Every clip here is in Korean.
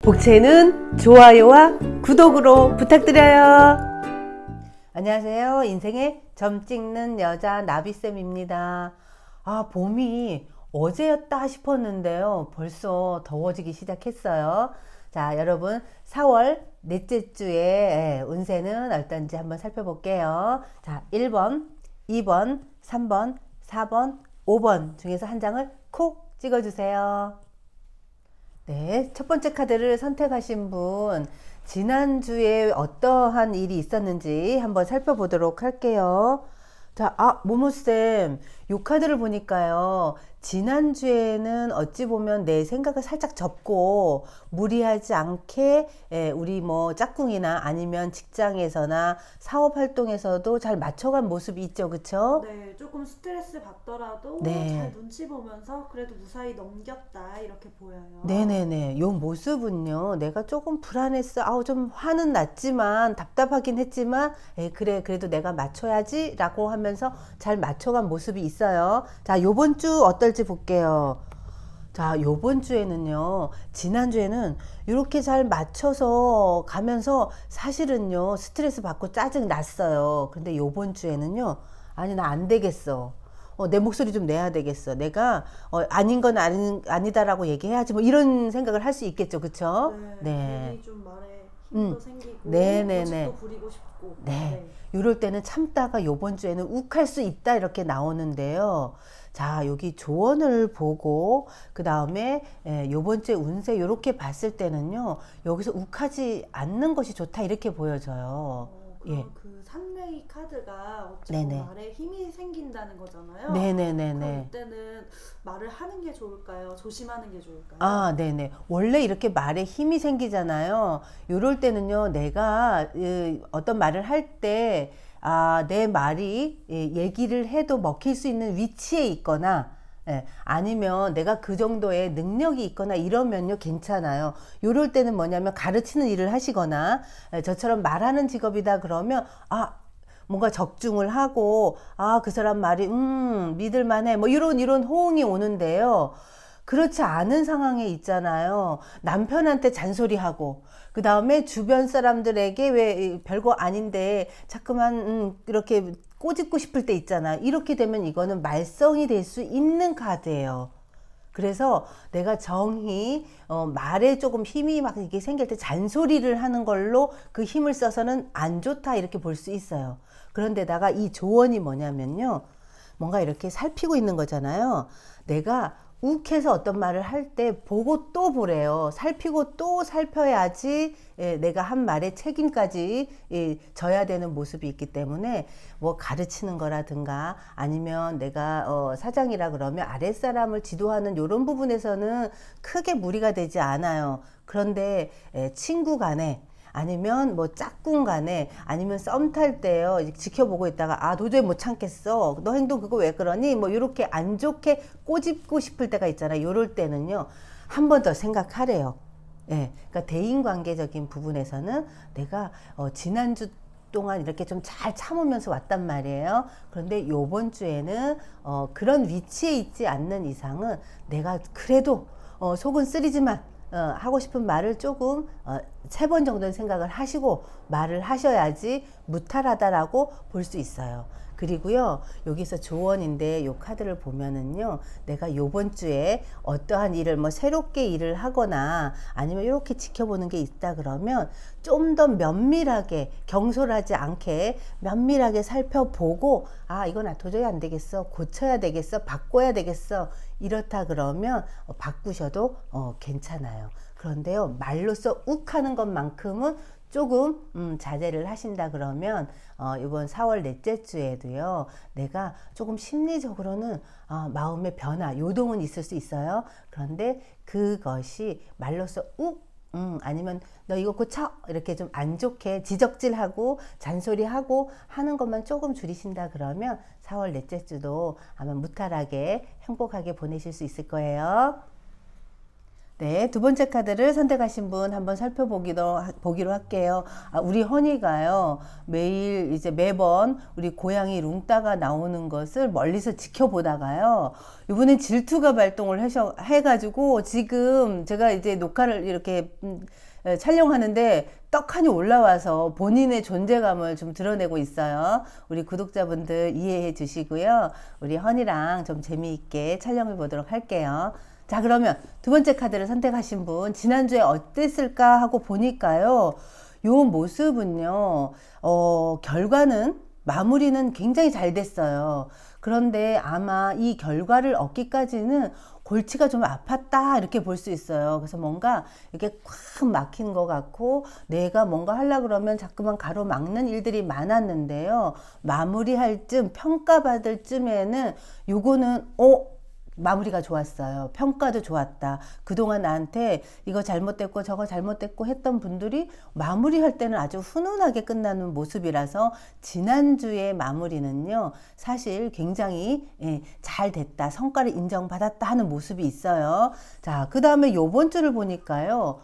복채는 좋아요와 구독으로 부탁드려요. 안녕하세요. 인생의 점 찍는 여자 나비쌤입니다. 봄이 어제였다 싶었는데요. 벌써 더워지기 시작했어요. 자, 여러분 4월 넷째 주의 운세는 어떤지 한번 살펴볼게요. 자, 1번, 2번, 3번, 4번, 5번 중에서 한 장을 콕 찍어주세요. 네, 첫 번째 카드를 선택하신 분, 지난주에 어떠한 일이 있었는지 한번 살펴보도록 할게요. 자, 모모쌤, 요 카드를 보니까요, 지난주에는 어찌 보면 내 생각을 살짝 접고 무리하지 않게 우리 뭐 짝꿍이나 아니면 직장에서나 사업 활동에서도 잘 맞춰간 모습이 있죠, 그쵸? 네, 조금 스트레스 받더라도 네. 잘 눈치 보면서 그래도 무사히 넘겼다 이렇게 보여요. 네네네. 요 모습은요, 내가 조금 불안했어. 좀 화는 났지만, 답답하긴 했지만, 그래, 그래도 내가 맞춰야지, 라고 하면서 잘 맞춰간 모습이 있어요. 자, 요번 주 어떨지 볼게요. 자, 요번 주에는요, 지난주에는 이렇게 잘 맞춰서 가면서 사실은요, 스트레스 받고 짜증 났어요. 근데 요번 주에는요, 아니, 나 안 되겠어. 내 목소리 좀 내야 되겠어. 내가 아닌 건 아니다라고 얘기해야지. 뭐 이런 생각을 할 수 있겠죠, 그쵸? 네, 네. 괜히 좀 말에 힘도 생기고 네네네. 고집도 부리고 싶고. 네. 이럴 때는 참다가 요번 주에는 욱할 수 있다 이렇게 나오는데요. 자, 여기 조언을 보고 그 다음에 요번 주에 운세 이렇게 봤을 때는요. 여기서 욱하지 않는 것이 좋다 이렇게 보여져요. 그럼 예. 그 산레이 카드가 네네. 어쨌든 말에 힘이 생긴다는 거잖아요. 네네네네. 그럼 이때는 말을 하는 게 좋을까요? 조심하는 게 좋을까요? 네네. 원래 이렇게 말에 힘이 생기잖아요. 요럴 때는요, 내가 어떤 말을 할 때, 내 말이 얘기를 해도 먹힐 수 있는 위치에 있거나, 아니면 내가 그 정도의 능력이 있거나 이러면요, 괜찮아요. 요럴 때는 뭐냐면 가르치는 일을 하시거나, 저처럼 말하는 직업이다 그러면, 뭔가 적중을 하고, 그 사람 말이, 믿을만해. 뭐 이런 호응이 오는데요. 그렇지 않은 상황에 있잖아요. 남편한테 잔소리하고, 그 다음에 주변 사람들에게 왜 별거 아닌데 자꾸만 이렇게 꼬집고 싶을 때 있잖아요. 이렇게 되면 이거는 말썽이 될 수 있는 카드예요. 그래서 내가 정히 말에 조금 힘이 막 이게 생길 때 잔소리를 하는 걸로 그 힘을 써서는 안 좋다 이렇게 볼 수 있어요. 그런데다가 이 조언이 뭐냐면요. 뭔가 이렇게 살피고 있는 거잖아요. 내가 욱해서 어떤 말을 할 때 보고 또 보래요. 살피고 또 살펴야지 내가 한 말에 책임까지 져야 되는 모습이 있기 때문에 뭐 가르치는 거라든가 아니면 내가 사장이라 그러면 아랫사람을 지도하는 이런 부분에서는 크게 무리가 되지 않아요. 그런데 친구 간에 아니면 뭐 짝꿍 간에 아니면 썸 탈 때요 지켜보고 있다가 도저히 못 참겠어 너 행동 그거 왜 그러니 뭐 이렇게 안 좋게 꼬집고 싶을 때가 있잖아요. 요럴 때는요 한 번 더 생각하래요. 그러니까 대인관계적인 부분에서는 내가 지난주 동안 이렇게 좀 잘 참으면서 왔단 말이에요. 그런데 요번 주에는 그런 위치에 있지 않는 이상은 내가 그래도 속은 쓰리지만 하고 싶은 말을 조금 3번 정도는 생각을 하시고 말을 하셔야지 무탈하다라고 볼 수 있어요. 그리고요 여기서 조언인데 요 카드를 보면은요 내가 요번 주에 어떠한 일을 뭐 새롭게 일을 하거나 아니면 이렇게 지켜보는 게 있다 그러면 좀 더 면밀하게 경솔하지 않게 면밀하게 살펴보고 이건 도저히 안 되겠어 고쳐야 되겠어 바꿔야 되겠어 이렇다 그러면 바꾸셔도 괜찮아요. 그런데요 말로써 욱하는 것만큼은 조금 자제를 하신다 그러면 이번 4월 넷째 주에도요 내가 조금 심리적으로는 마음의 변화 요동은 있을 수 있어요. 그런데 그것이 말로써 아니면 너 이거 고쳐 이렇게 좀 안 좋게 지적질하고 잔소리하고 하는 것만 조금 줄이신다 그러면 4월 넷째 주도 아마 무탈하게 행복하게 보내실 수 있을 거예요. 네, 두 번째 카드를 선택하신 분 한번 보기로 할게요. 우리 허니가요, 매일 이제 매번 우리 고양이 룽따가 나오는 것을 멀리서 지켜보다가요, 이번엔 질투가 발동을 해가지고 지금 제가 이제 녹화를 이렇게 촬영하는데 떡하니 올라와서 본인의 존재감을 좀 드러내고 있어요. 우리 구독자분들 이해해 주시고요. 우리 허니랑 좀 재미있게 촬영해 보도록 할게요. 자, 그러면 두 번째 카드를 선택하신 분, 지난주에 어땠을까 하고 보니까요, 요 모습은요, 결과는, 마무리는 굉장히 잘 됐어요. 그런데 아마 이 결과를 얻기까지는 골치가 좀 아팠다, 이렇게 볼 수 있어요. 그래서 뭔가 이렇게 꽉 막힌 것 같고, 내가 뭔가 하려고 그러면 자꾸만 가로막는 일들이 많았는데요. 마무리할 쯤, 평가받을 쯤에는 요거는, 마무리가 좋았어요. 평가도 좋았다. 그동안 나한테 이거 잘못됐고 저거 잘못됐고 했던 분들이 마무리할 때는 아주 훈훈하게 끝나는 모습이라서 지난주의 마무리는요, 사실 굉장히 잘 됐다. 성과를 인정받았다 하는 모습이 있어요. 자, 그 다음에 요번 주를 보니까요.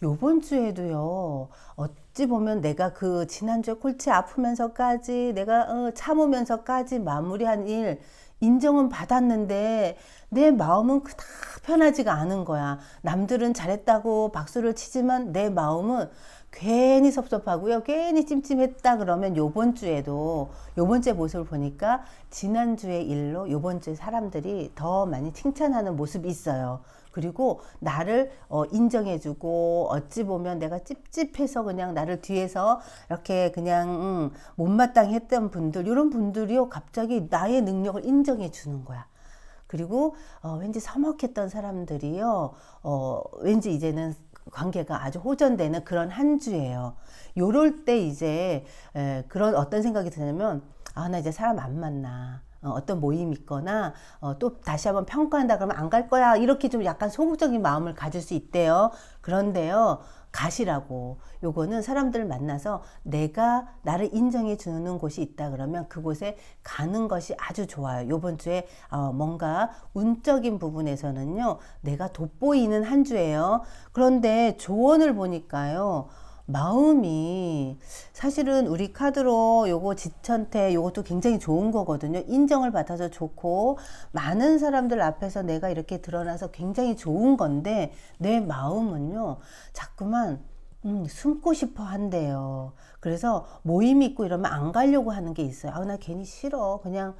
요번 주에도요, 어찌 보면 내가 그 지난주에 골치 아프면서까지 내가 참으면서까지 마무리한 일, 인정은 받았는데 내 마음은 그닥 편하지가 않은 거야. 남들은 잘했다고 박수를 치지만 내 마음은 괜히 섭섭하고요. 괜히 찜찜했다 그러면 요번 주에 모습을 보니까 지난주의 일로 요번 주에 사람들이 더 많이 칭찬하는 모습이 있어요. 그리고 나를 인정해주고 어찌 보면 내가 찝찝해서 그냥 나를 뒤에서 이렇게 그냥 못마땅히 했던 분들, 이런 분들이요 갑자기 나의 능력을 인정해 주는 거야. 그리고 왠지 서먹했던 사람들이요 왠지 이제는 관계가 아주 호전되는 그런 한 주예요. 요럴 때 이제 그런 어떤 생각이 드냐면, 나 이제 사람 안 만나. 어떤 모임 있거나 또 다시 한번 평가한다 그러면 안 갈 거야, 이렇게 좀 약간 소극적인 마음을 가질 수 있대요. 그런데요, 가시라고. 요거는 사람들을 만나서 내가 나를 인정해 주는 곳이 있다 그러면 그곳에 가는 것이 아주 좋아요. 요번 주에 뭔가 운적인 부분에서는요, 내가 돋보이는 한 주예요. 그런데 조언을 보니까요, 마음이 사실은 우리 카드로 요거 지천태 요것도 굉장히 좋은 거거든요. 인정을 받아서 좋고 많은 사람들 앞에서 내가 이렇게 드러나서 굉장히 좋은 건데 내 마음은요 자꾸만 숨고 싶어 한대요. 그래서 모임 있고 이러면 안 가려고 하는 게 있어요. 나 괜히 싫어. 그냥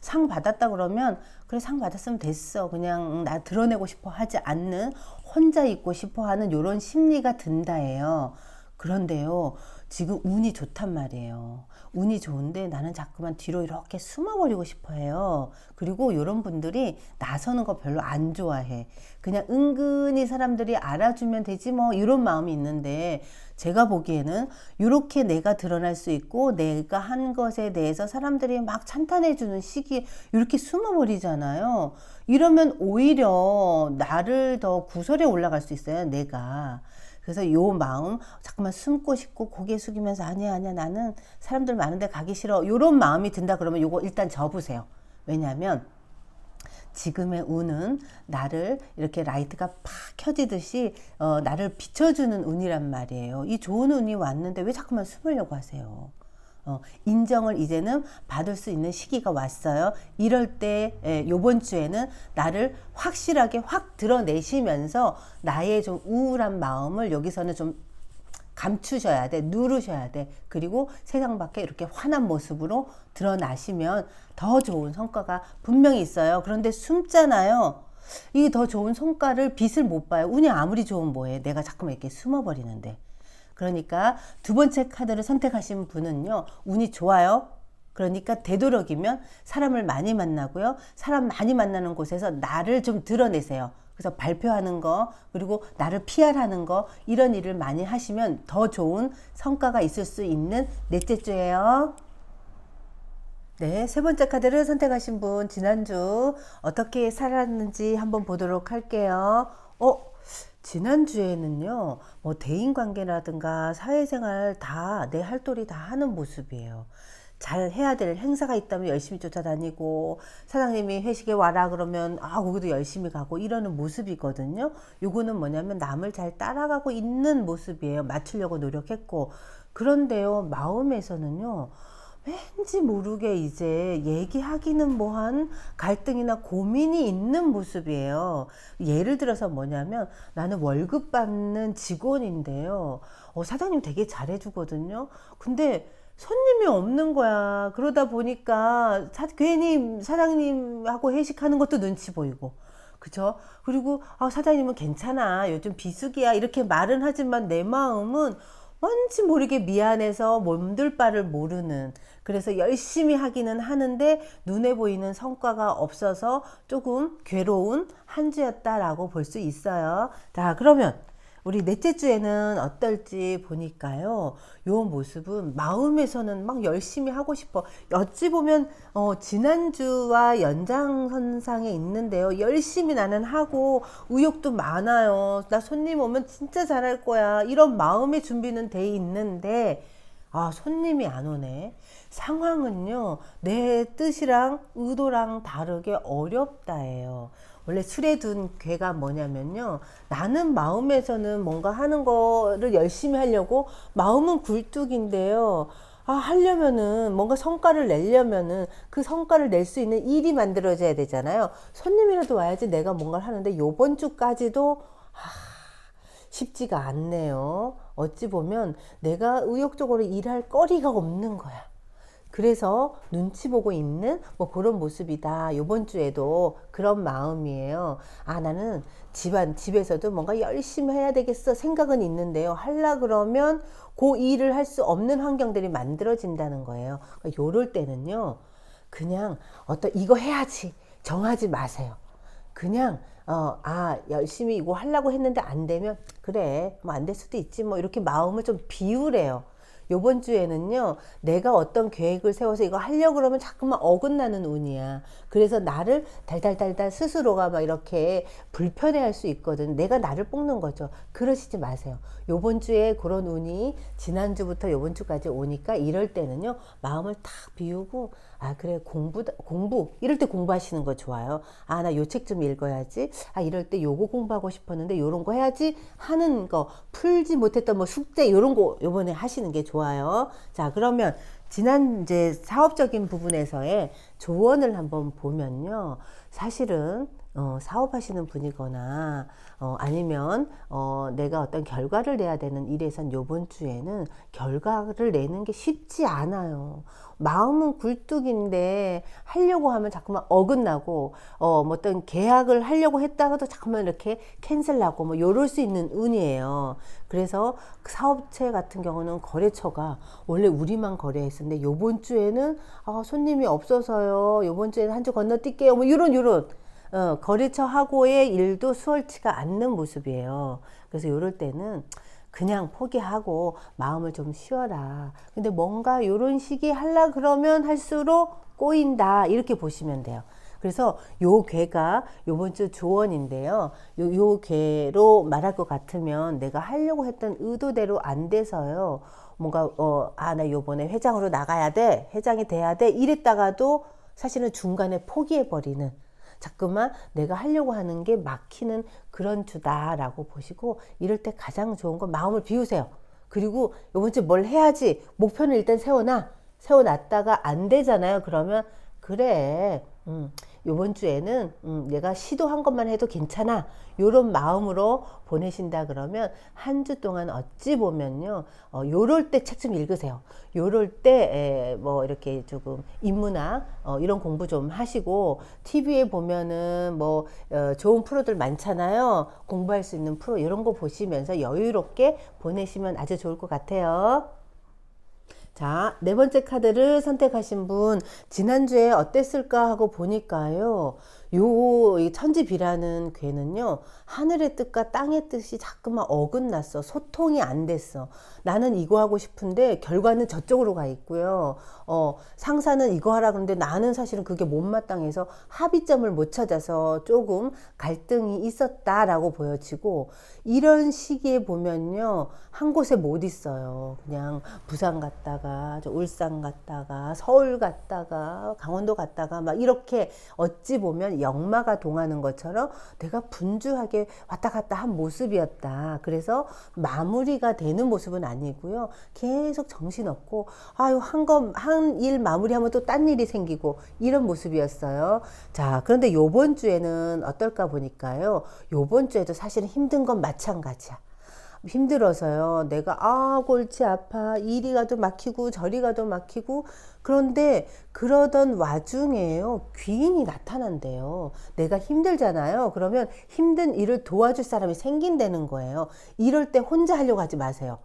상 받았다 그러면 그래, 상 받았으면 됐어. 그냥 나 드러내고 싶어 하지 않는, 혼자 있고 싶어 하는 요런 심리가 든다예요. 그런데요, 지금 운이 좋단 말이에요. 운이 좋은데 나는 자꾸만 뒤로 이렇게 숨어버리고 싶어 해요. 그리고 이런 분들이 나서는 거 별로 안 좋아해. 그냥 은근히 사람들이 알아주면 되지 뭐, 이런 마음이 있는데 제가 보기에는 이렇게 내가 드러날 수 있고 내가 한 것에 대해서 사람들이 막 찬탄해주는 시기에 이렇게 숨어버리잖아요. 이러면 오히려 나를 더 구설에 올라갈 수 있어요, 내가. 그래서 요 마음, 자꾸만 숨고 싶고 고개 숙이면서 아니야 나는 사람들 많은데 가기 싫어, 요런 마음이 든다 그러면 요거 일단 접으세요. 왜냐하면 지금의 운은 나를 이렇게 라이트가 팍 켜지듯이 나를 비춰주는 운이란 말이에요. 이 좋은 운이 왔는데 왜 자꾸만 숨으려고 하세요? 인정을 이제는 받을 수 있는 시기가 왔어요. 이럴 때 요번 주에는 나를 확실하게 확 드러내시면서 나의 좀 우울한 마음을 여기서는 좀 감추셔야 돼. 누르셔야 돼. 그리고 세상 밖에 이렇게 환한 모습으로 드러나시면 더 좋은 성과가 분명히 있어요. 그런데 숨잖아요. 이 더 좋은 성과를 빛을 못 봐요. 운이 아무리 좋으면 뭐해. 내가 자꾸만 이렇게 숨어버리는데. 그러니까 두 번째 카드를 선택하신 분은요, 운이 좋아요. 그러니까 되도록이면 사람을 많이 만나고요. 사람 많이 만나는 곳에서 나를 좀 드러내세요. 그래서 발표하는 거, 그리고 나를 PR하는 거, 이런 일을 많이 하시면 더 좋은 성과가 있을 수 있는 넷째 주예요. 네, 세 번째 카드를 선택하신 분, 지난주 어떻게 살았는지 한번 보도록 할게요. 지난주에는요, 뭐 대인관계라든가 사회생활 다 내 할 도리 다 하는 모습이에요. 잘 해야 될 행사가 있다면 열심히 쫓아다니고, 사장님이 회식에 와라 그러면 거기도 열심히 가고 이러는 모습이거든요. 요거는 뭐냐면 남을 잘 따라가고 있는 모습이에요. 맞추려고 노력했고. 그런데요, 마음에서는요, 왠지 모르게 이제 얘기하기는 뭐한 갈등이나 고민이 있는 모습이에요. 예를 들어서 뭐냐면, 나는 월급 받는 직원인데요. 사장님 되게 잘해주거든요. 근데 손님이 없는 거야. 그러다 보니까 괜히 사장님하고 회식하는 것도 눈치 보이고. 그죠? 그리고 사장님은 괜찮아. 요즘 비수기야. 이렇게 말은 하지만 내 마음은 뭔지 모르게 미안해서 몸둘 바를 모르는, 그래서 열심히 하기는 하는데 눈에 보이는 성과가 없어서 조금 괴로운 한 주였다라고 볼 수 있어요. 자, 그러면 우리 넷째 주에는 어떨지 보니까요, 요 모습은 마음에서는 막 열심히 하고 싶어. 어찌 보면 지난주와 연장선상에 있는데요, 열심히 나는 하고 의욕도 많아요. 나 손님 오면 진짜 잘할 거야, 이런 마음의 준비는 돼 있는데 손님이 안 오네. 상황은요, 내 뜻이랑 의도랑 다르게 어렵다예요. 원래 술에 둔 괴가 뭐냐면요, 나는 마음에서는 뭔가 하는 거를 열심히 하려고, 마음은 굴뚝인데요, 하려면은, 뭔가 성과를 내려면은 그 성과를 낼 수 있는 일이 만들어져야 되잖아요. 손님이라도 와야지 내가 뭔가를 하는데, 요번 주까지도 쉽지가 않네요. 어찌 보면 내가 의욕적으로 일할 거리가 없는 거야. 그래서 눈치 보고 있는 뭐 그런 모습이다. 이번 주에도 그런 마음이에요. 나는 집에서도 뭔가 열심히 해야 되겠어 생각은 있는데요, 하려 그러면 그 일을 할 수 없는 환경들이 만들어진다는 거예요. 그러니까 요럴 때는요, 그냥 이거 해야지 정하지 마세요. 그냥 열심히 이거 하려고 했는데 안 되면, 그래 뭐 안 될 수도 있지 뭐, 이렇게 마음을 좀 비우래요. 요번 주에는요, 내가 어떤 계획을 세워서 이거 하려고 그러면 자꾸만 어긋나는 운이야. 그래서 나를 달달달달 스스로가 막 이렇게 불편해할 수 있거든. 내가 나를 뽑는 거죠. 그러시지 마세요. 요번 주에 그런 운이 지난주부터 요번 주까지 오니까, 이럴 때는요, 마음을 탁 비우고, 그래, 공부 이럴 때 공부하시는 거 좋아요. 나 요 책 좀 읽어야지. 이럴 때 요거 공부하고 싶었는데 요런 거 해야지 하는 거, 풀지 못했던 뭐 숙제 요런 거 요번에 하시는 게 좋아요. 자, 그러면 지난 이제 사업적인 부분에서의 조언을 한번 보면요, 사실은 사업하시는 분이거나 아니면 내가 어떤 결과를 내야 되는 일에선 요번 주에는 결과를 내는 게 쉽지 않아요. 마음은 굴뚝인데 하려고 하면 자꾸만 어긋나고, 뭐 어떤 계약을 하려고 했다가도 자꾸만 이렇게 캔슬하고 뭐 요럴 수 있는 운이에요. 그래서 사업체 같은 경우는 거래처가 원래 우리만 거래했었는데 요번 주에는 손님이 없어서요, 요번 주에는 한 주 건너뛸게요, 뭐 요런 거래처하고의 일도 수월치가 않는 모습이에요. 그래서 요럴 때는 그냥 포기하고 마음을 좀 쉬어라. 근데 뭔가 요런 식이 하려 그러면 할수록 꼬인다, 이렇게 보시면 돼요. 그래서 요 괴가 요번 주 조언인데요, 요 괴로 말할 것 같으면 내가 하려고 했던 의도대로 안 돼서요, 뭔가 나 요번에 회장으로 나가야 돼, 회장이 돼야 돼 이랬다가도 사실은 중간에 포기해버리는, 자꾸만 내가 하려고 하는 게 막히는 그런 주다라고 보시고, 이럴 때 가장 좋은 건 마음을 비우세요. 그리고 요번 주에 뭘 해야지 목표는 일단 세워놨다가 안 되잖아요. 그러면 그래, 요번 주에는 내가 시도한 것만 해도 괜찮아, 요런 마음으로 보내신다 그러면 한 주 동안 어찌 보면요, 요럴 때 책 좀 읽으세요. 요럴 때 뭐 이렇게 조금 인문학 이런 공부 좀 하시고, TV에 보면은 뭐 좋은 프로들 많잖아요. 공부할 수 있는 프로, 이런 거 보시면서 여유롭게 보내시면 아주 좋을 것 같아요. 자, 네 번째 카드를 선택하신 분, 지난주에 어땠을까 하고 보니까요, 이 천지비라는 괴는요, 하늘의 뜻과 땅의 뜻이 자꾸만 어긋났어. 소통이 안 됐어. 나는 이거 하고 싶은데 결과는 저쪽으로 가 있고요. 상사는 이거 하라 그러는데 나는 사실은 그게 못마땅해서 합의점을 못 찾아서 조금 갈등이 있었다라고 보여지고, 이런 시기에 보면요, 한 곳에 못 있어요. 그냥 부산 갔다가 저 울산 갔다가 서울 갔다가 강원도 갔다가 막 이렇게 어찌 보면 역마가 동하는 것처럼 내가 분주하게 왔다 갔다 한 모습이었다. 그래서 마무리가 되는 모습은 아니고요. 계속 정신없고, 아유, 한 일 마무리하면 또 딴 일이 생기고, 이런 모습이었어요. 자, 그런데 요번 주에는 어떨까 보니까요. 요번 주에도 사실은 힘든 건 마찬가지야. 힘들어서요. 내가 골치 아파. 이리 가도 막히고 저리 가도 막히고. 그런데 그러던 와중에요. 귀인이 나타난대요. 내가 힘들잖아요. 그러면 힘든 일을 도와줄 사람이 생긴다는 거예요. 이럴 때 혼자 하려고 하지 마세요.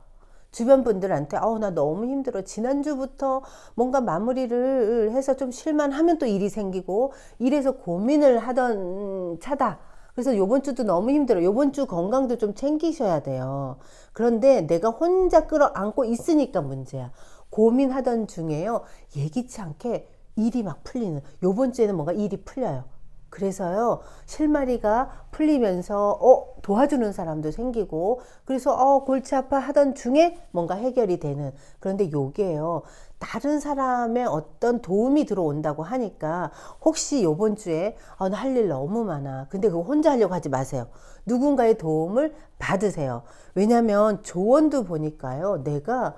주변 분들한테 나 너무 힘들어. 지난주부터 뭔가 마무리를 해서 좀 쉴만 하면 또 일이 생기고, 이래서 고민을 하던 차다. 그래서 요번 주도 너무 힘들어. 요번 주 건강도 좀 챙기셔야 돼요. 그런데 내가 혼자 끌어안고 있으니까 문제야. 고민하던 중에요, 예기치 않게 일이 막 풀리는, 요번 주에는 뭔가 일이 풀려요. 그래서요, 실마리가 풀리면서 도와주는 사람도 생기고, 그래서 골치 아파 하던 중에 뭔가 해결이 되는. 그런데 요게요, 다른 사람의 어떤 도움이 들어온다고 하니까, 혹시 요번 주에 나 할 일 너무 많아. 근데 그거 혼자 하려고 하지 마세요. 누군가의 도움을 받으세요. 왜냐면 조언도 보니까요, 내가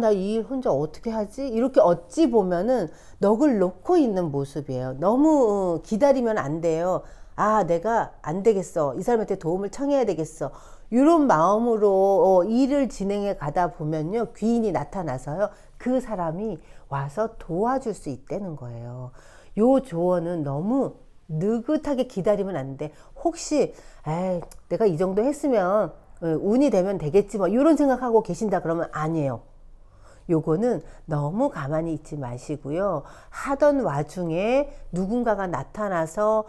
나 이 일 혼자 어떻게 하지? 이렇게 어찌 보면은 넋을 놓고 있는 모습이에요. 너무 기다리면 안 돼요. 내가 안 되겠어. 이 사람한테 도움을 청해야 되겠어. 이런 마음으로 일을 진행해 가다 보면요, 귀인이 나타나서요, 그 사람이 와서 도와줄 수 있다는 거예요. 요 조언은 너무 느긋하게 기다리면 안 돼. 혹시 내가 이 정도 했으면 운이 되면 되겠지 뭐 이런 생각하고 계신다 그러면 아니에요. 요거는 너무 가만히 있지 마시고요. 하던 와중에 누군가가 나타나서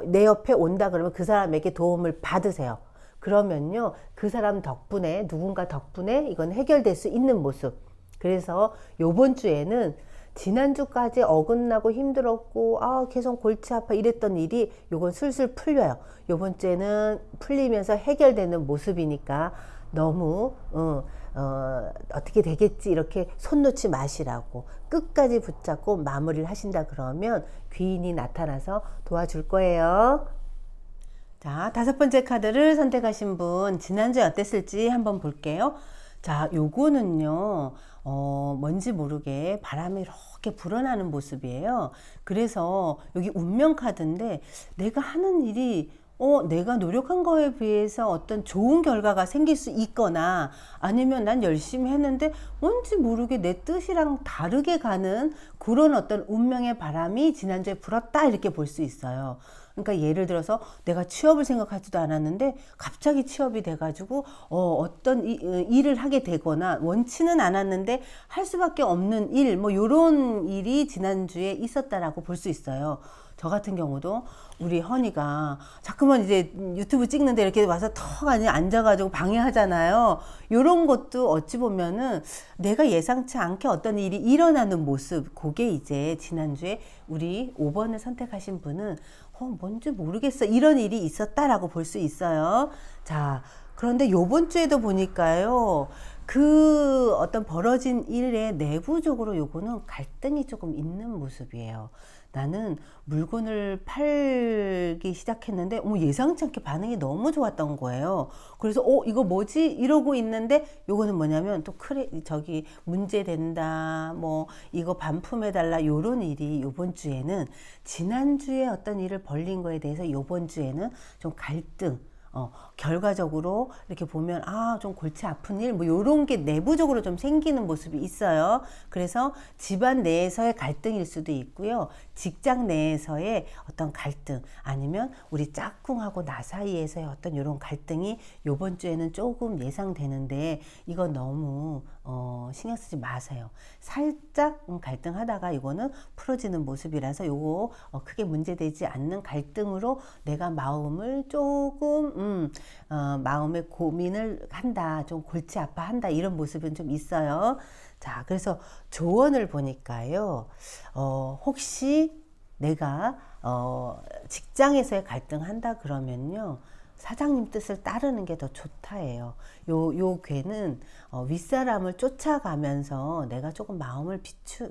내 옆에 온다 그러면 그 사람에게 도움을 받으세요. 그러면요, 그 사람 덕분에, 누군가 덕분에 이건 해결될 수 있는 모습. 그래서 요번 주에는 지난주까지 어긋나고 힘들었고 계속 골치 아파 이랬던 일이 요건 슬슬 풀려요. 요번 주에는 풀리면서 해결되는 모습이니까 너무 어떻게 되겠지 이렇게 손 놓지 마시라고, 끝까지 붙잡고 마무리를 하신다 그러면 귀인이 나타나서 도와줄 거예요. 자, 5번째 카드를 선택하신 분, 지난주에 어땠을지 한번 볼게요. 자, 요거는요, 뭔지 모르게 바람이 이렇게 불어나는 모습이에요. 그래서 여기 운명 카드인데, 내가 하는 일이 내가 노력한 거에 비해서 어떤 좋은 결과가 생길 수 있거나, 아니면 난 열심히 했는데 뭔지 모르게 내 뜻이랑 다르게 가는 그런 어떤 운명의 바람이 지난주에 불었다, 이렇게 볼 수 있어요. 그러니까 예를 들어서 내가 취업을 생각하지도 않았는데 갑자기 취업이 돼가지고 어떤 일을 하게 되거나, 원치는 않았는데 할 수밖에 없는 일, 뭐 이런 일이 지난주에 있었다라고 볼 수 있어요. 저 같은 경우도 우리 허니가 자꾸만 이제 유튜브 찍는데 이렇게 와서 턱 앉아가지고 방해하잖아요. 이런 것도 어찌 보면은 내가 예상치 않게 어떤 일이 일어나는 모습, 그게 이제 지난주에 우리 5번을 선택하신 분은 뭔지 모르겠어, 이런 일이 있었다라고 볼 수 있어요. 자, 그런데 요번 주에도 보니까요, 그 어떤 벌어진 일에 내부적으로 요거는 갈등이 조금 있는 모습이에요. 나는 물건을 팔기 시작했는데 예상치 않게 반응이 너무 좋았던 거예요. 그래서 이거 뭐지? 이러고 있는데 요거는 뭐냐면 또 저기 문제된다, 뭐 이거 반품해달라, 요런 일이 요번 주에는, 지난주에 어떤 일을 벌린 거에 대해서 요번 주에는 좀 갈등, 결과적으로 이렇게 보면 좀 골치 아픈 일 뭐 요런 게 내부적으로 좀 생기는 모습이 있어요. 그래서 집안 내에서의 갈등일 수도 있고요. 직장 내에서의 어떤 갈등 아니면 우리 짝꿍하고 나 사이에서의 어떤 요런 갈등이 요번 주에는 조금 예상되는데 이건 너무 신경 쓰지 마세요. 살짝 갈등하다가 이거는 풀어지는 모습이라서 요거 크게 문제되지 않는 갈등으로 내가 마음을 조금 마음의 고민을 한다, 좀 골치 아파한다 이런 모습은 좀 있어요. 자, 그래서 조언을 보니까요, 혹시 내가 직장에서의 갈등한다 그러면요, 사장님 뜻을 따르는 게 더 좋다예요. 요 괴는 윗사람을 쫓아가면서 내가 조금 마음을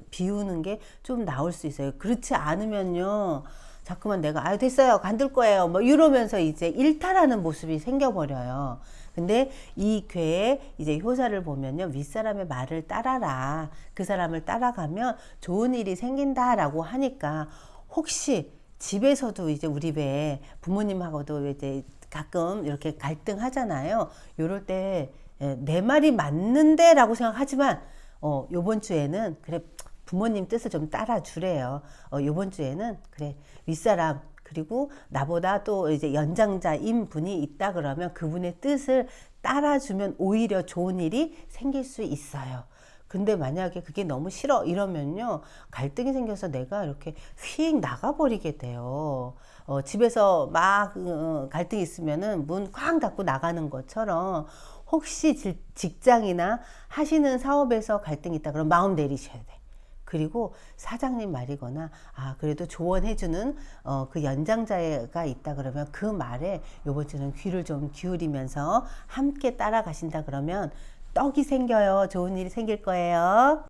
비우는 게 좀 나올 수 있어요. 그렇지 않으면요, 자꾸만 내가 됐어요 관둘 거예요 뭐 이러면서 이제 일탈하는 모습이 생겨버려요. 근데 이 괴의 이제 효사를 보면요, 윗사람의 말을 따라라, 그 사람을 따라가면 좋은 일이 생긴다라고 하니까 혹시 집에서도 이제 우리 왜 부모님하고도 이제 가끔 이렇게 갈등하잖아요. 요럴 때 내 말이 맞는데 라고 생각하지만 요번 주에는 그래 부모님 뜻을 좀 따라주래요. 요번 주에는 그래 윗사람 그리고 나보다 또 이제 연장자인 분이 있다 그러면 그분의 뜻을 따라주면 오히려 좋은 일이 생길 수 있어요. 근데 만약에 그게 너무 싫어 이러면요, 갈등이 생겨서 내가 이렇게 휙 나가버리게 돼요. 집에서 막 갈등이 있으면은 문 쾅 닫고 나가는 것처럼 혹시 직장이나 하시는 사업에서 갈등이 있다 그러면 마음 내리셔야 돼. 그리고 사장님 말이거나 그래도 조언해주는 그 연장자가 있다 그러면 그 말에 요번 주는 귀를 좀 기울이면서 함께 따라가신다 그러면 떡이 생겨요. 좋은 일이 생길 거예요.